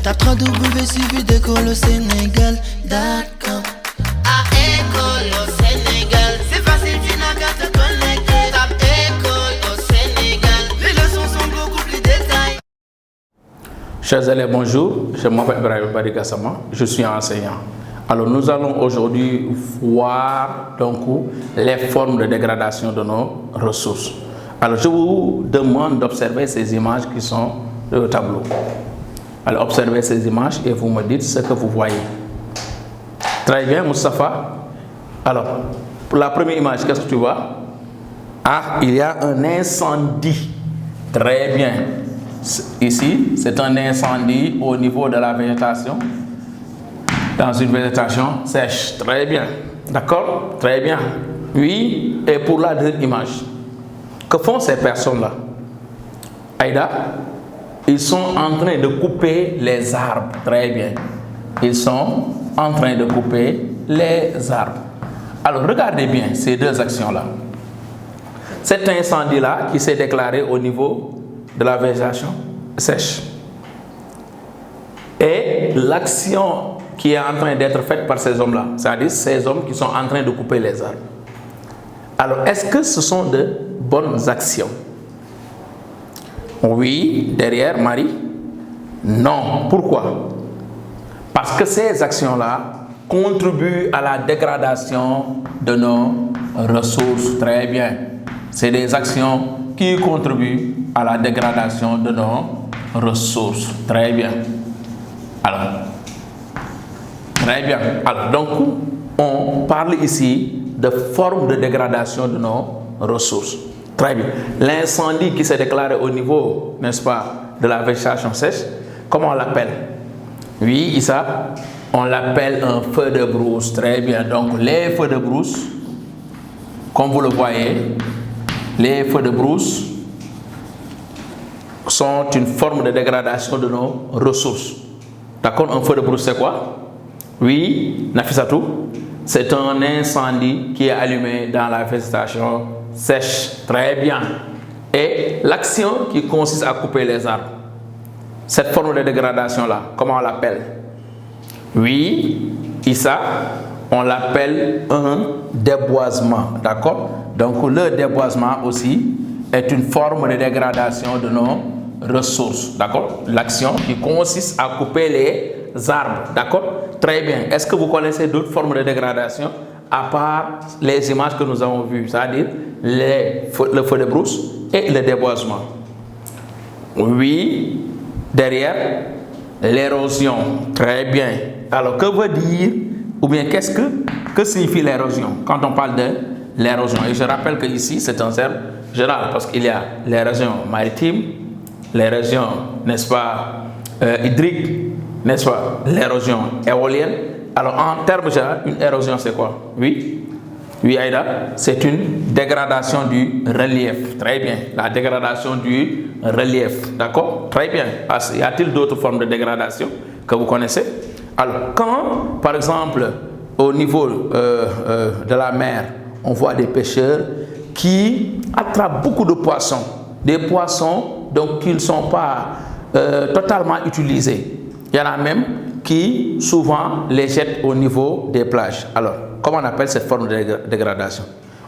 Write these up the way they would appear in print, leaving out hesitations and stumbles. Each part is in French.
Tape www.suividecolosénégal.com. À École au Sénégal, c'est facile, tu n'as qu'à te connecter. Tape École au Sénégal, les leçons sont beaucoup plus détaillées. Chers élèves, bonjour, je m'appelle Ibrahim Bari Gassama, je suis enseignant. Alors nous allons aujourd'hui voir donc les formes de dégradation de nos ressources. Alors je vous demande d'observer ces images qui sont au tableau. Alors observez ces images et vous me dites ce que vous voyez. Très bien, Moustapha. Alors, pour la première image, qu'est-ce que tu vois? Ah, il y a un incendie. Très bien. Ici, c'est un incendie au niveau de la végétation. Dans une végétation sèche. Très bien. D'accord? Très bien. Oui, et pour la deuxième image, que font ces personnes-là? Aïda, ils sont en train de couper les arbres. Très bien. Ils sont en train de couper les arbres. Alors, regardez bien ces deux actions-là. Cet incendie-là qui s'est déclaré au niveau de la végétation sèche. Et l'action qui est en train d'être faite par ces hommes-là, c'est-à-dire ces hommes qui sont en train de couper les arbres. Alors, est-ce que ce sont de bonnes actions? Oui, derrière Marie. Non. Pourquoi? Parce que ces actions-là contribuent à la dégradation de nos ressources. Très bien. C'est des actions qui contribuent à la dégradation de nos ressources. Très bien. Alors, très bien. Alors, donc, on parle ici de formes de dégradation de nos ressources. Très bien. L'incendie qui s'est déclaré au niveau, n'est-ce pas, de la végétation sèche, comment on l'appelle? Oui, Issa, on l'appelle un feu de brousse. Très bien. Donc, les feux de brousse, comme vous le voyez, les feux de brousse sont une forme de dégradation de nos ressources. D'accord? Un feu de brousse, c'est quoi? Oui, Nafissatou, c'est un incendie qui est allumé dans la végétation sèche. Très bien. Et l'action qui consiste à couper les arbres, cette forme de dégradation-là, comment on l'appelle? Oui, Issa, on l'appelle un déboisement. D'accord? Donc le déboisement aussi est une forme de dégradation de nos ressources. D'accord? L'action qui consiste à couper les arbres. D'accord? Très bien. Est-ce que vous connaissez d'autres formes de dégradation à part les images que nous avons vues, c'est-à-dire le feu de brousse et le déboisement? Oui, derrière l'érosion. Très bien. Alors, que veut dire, ou bien que signifie l'érosion quand on parle de l'érosion? Et je rappelle que ici, c'est un terme général parce qu'il y a l'érosion maritime, l'érosion, n'est-ce pas, hydrique, n'est-ce pas, l'érosion éolienne. Alors, en termes généraux, une érosion, c'est quoi? Oui, oui, Aïda, c'est une dégradation du relief. Très bien, la dégradation du relief. D'accord? Très bien. Y a-t-il d'autres formes de dégradation que vous connaissez? Alors, quand, par exemple, au niveau de la mer, on voit des pêcheurs qui attrapent beaucoup de poissons, des poissons donc qui ne sont pas totalement utilisés. Il y en a même qui souvent les jettent au niveau des plages. Alors, comment on appelle cette forme de dégradation?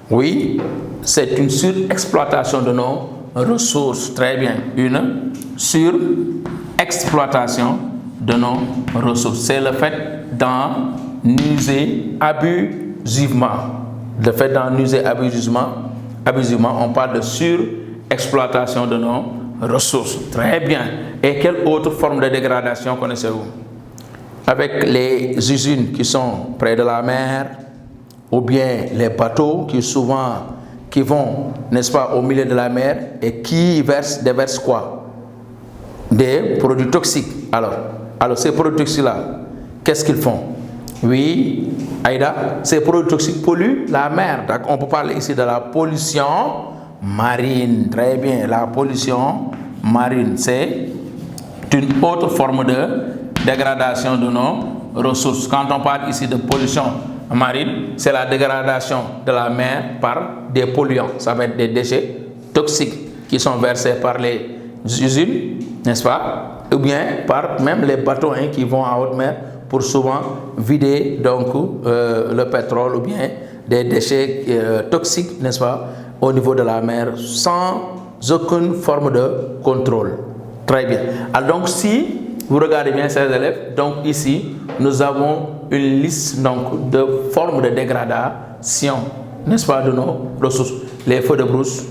Oui, c'est une surexploitation de nos ressources. Très bien. Une surexploitation de nos ressources. C'est le fait d'en user abusivement. Le fait d'en user abusivement, on parle de surexploitation de nos ressources. Très bien. Et quelle autre forme de dégradation connaissez-vous? Avec les usines qui sont près de la mer, ou bien les bateaux qui vont, n'est-ce pas, au milieu de la mer et qui déversent quoi? Des produits toxiques. Alors ces produits toxiques-là, qu'est-ce qu'ils font? Oui, Aïda, ces produits toxiques polluent la mer. On peut parler ici de la pollution marine. Très bien, la pollution marine, c'est une autre forme de dégradation de nos ressources. Quand on parle ici de pollution marine, c'est la dégradation de la mer par des polluants. Ça va être des déchets toxiques qui sont versés par les usines, n'est-ce pas, ou bien par même les bateaux qui vont en haute mer pour souvent vider donc le pétrole ou bien des déchets toxiques, n'est-ce pas, au niveau de la mer sans aucune forme de contrôle. Très bien. Alors donc si vous regardez bien ces élèves, donc ici nous avons une liste donc de formes de dégradation, n'est-ce pas, de nos ressources. Les feux de brousse,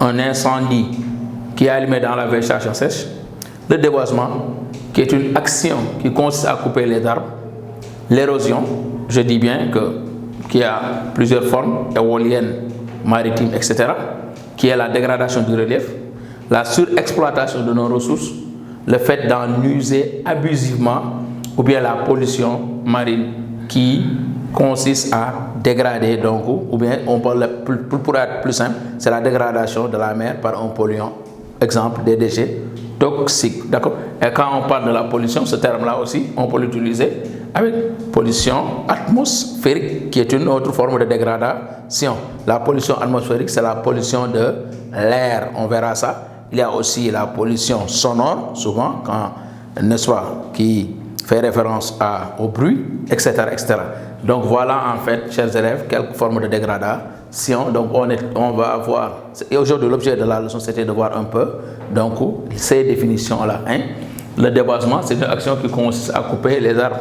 un incendie qui est allumé dans la végétation sèche, le déboisement qui est une action qui consiste à couper les arbres, l'érosion, je dis bien qu'il y a plusieurs formes, éoliennes, maritimes, etc., qui est la dégradation du relief, la surexploitation de nos ressources, le fait d'en user abusivement, ou bien la pollution marine qui consiste à dégrader, donc, ou bien on parle pour être plus simple, c'est la dégradation de la mer par un polluant, exemple des déchets toxiques, d'accord. Et quand on parle de la pollution, ce terme-là aussi, on peut l'utiliser avec pollution atmosphérique, qui est une autre forme de dégradation. La pollution atmosphérique, c'est la pollution de l'air, on verra ça. Il y a aussi la pollution sonore, souvent, quand, n'est-ce pas, qui fait référence au bruit, etc., etc. Donc voilà en fait, chers élèves, quelques formes de dégradation. Donc on va voir, et aujourd'hui l'objet de la leçon c'était de voir un peu donc ces définitions-là. Le déboisement, c'est une action qui consiste à couper les arbres,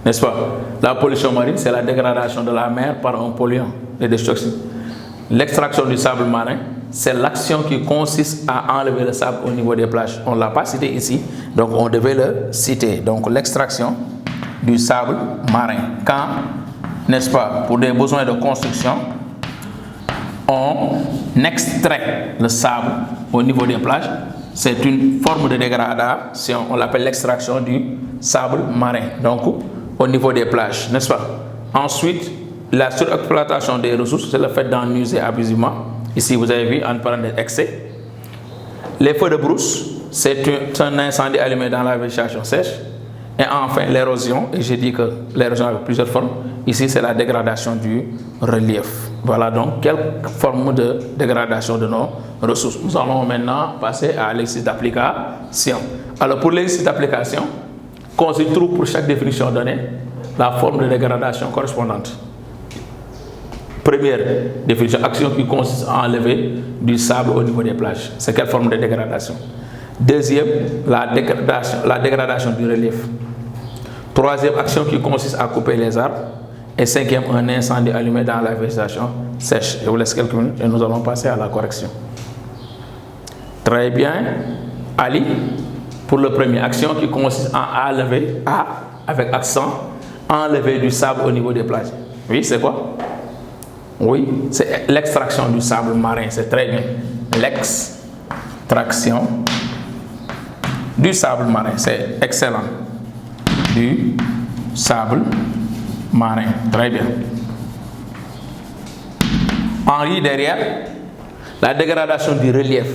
n'est-ce pas? La pollution marine, c'est la dégradation de la mer par un polluant, les déchets toxiques. L'extraction du sable marin, c'est l'action qui consiste à enlever le sable au niveau des plages. On ne l'a pas cité ici, donc on devait le citer. Donc l'extraction du sable marin. Quand, n'est-ce pas, pour des besoins de construction, on extrait le sable au niveau des plages, c'est une forme de dégradation, on l'appelle l'extraction du sable marin, donc au niveau des plages, n'est-ce pas? Ensuite, la surexploitation des ressources, c'est le fait d'en user abusivement. Ici, vous avez vu, en parlant d'excès. Les feux de brousse, c'est un incendie allumé dans la végétation sèche. Et enfin, l'érosion, et j'ai dit que l'érosion avait plusieurs formes. Ici, c'est la dégradation du relief. Voilà donc quelques formes de dégradation de nos ressources. Nous allons maintenant passer à l'exercice d'application. Alors, pour l'exercice d'application, qu'on se trouve pour chaque définition donnée, la forme de dégradation correspondante. Première définition, action qui consiste à enlever du sable au niveau des plages. C'est quelle forme de dégradation? Deuxième, la dégradation du relief. Troisième, action qui consiste à couper les arbres. Et cinquième, un incendie allumé dans la végétation sèche. Je vous laisse quelques minutes et nous allons passer à la correction. Très bien. Ali, pour le premier, action qui consiste à enlever, avec accent, enlever du sable au niveau des plages. Oui, c'est quoi? Oui, c'est l'extraction du sable marin, c'est très bien. L'extraction du sable marin, c'est excellent. Du sable marin, très bien. Henri, derrière, la dégradation du relief.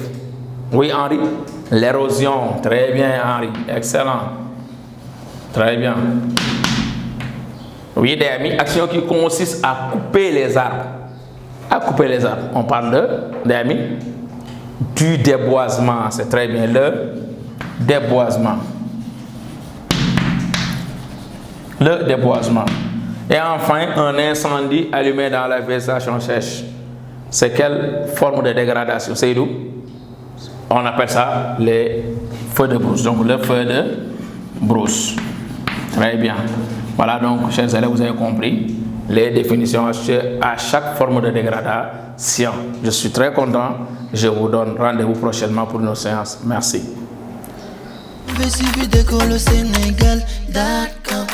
Oui, Henri, l'érosion, très bien, Henri, excellent. Très bien. Oui, des amis, action qui consiste à couper les arbres. À couper les arbres. On parle des amis, du déboisement. C'est très bien, le déboisement. Le déboisement. Et enfin, un incendie allumé dans la végétation sèche. C'est quelle forme de dégradation? C'est d'où? On appelle ça les feux de brousse. Donc, le feu de brousse. Très bien. Voilà donc, chers élèves, vous avez compris les définitions à chaque forme de dégradation. Je suis très content. Je vous donne rendez-vous prochainement pour nos séances. Merci. Suivi d'école au Sénégal, d'accord.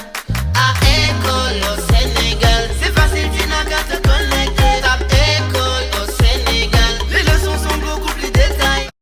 À école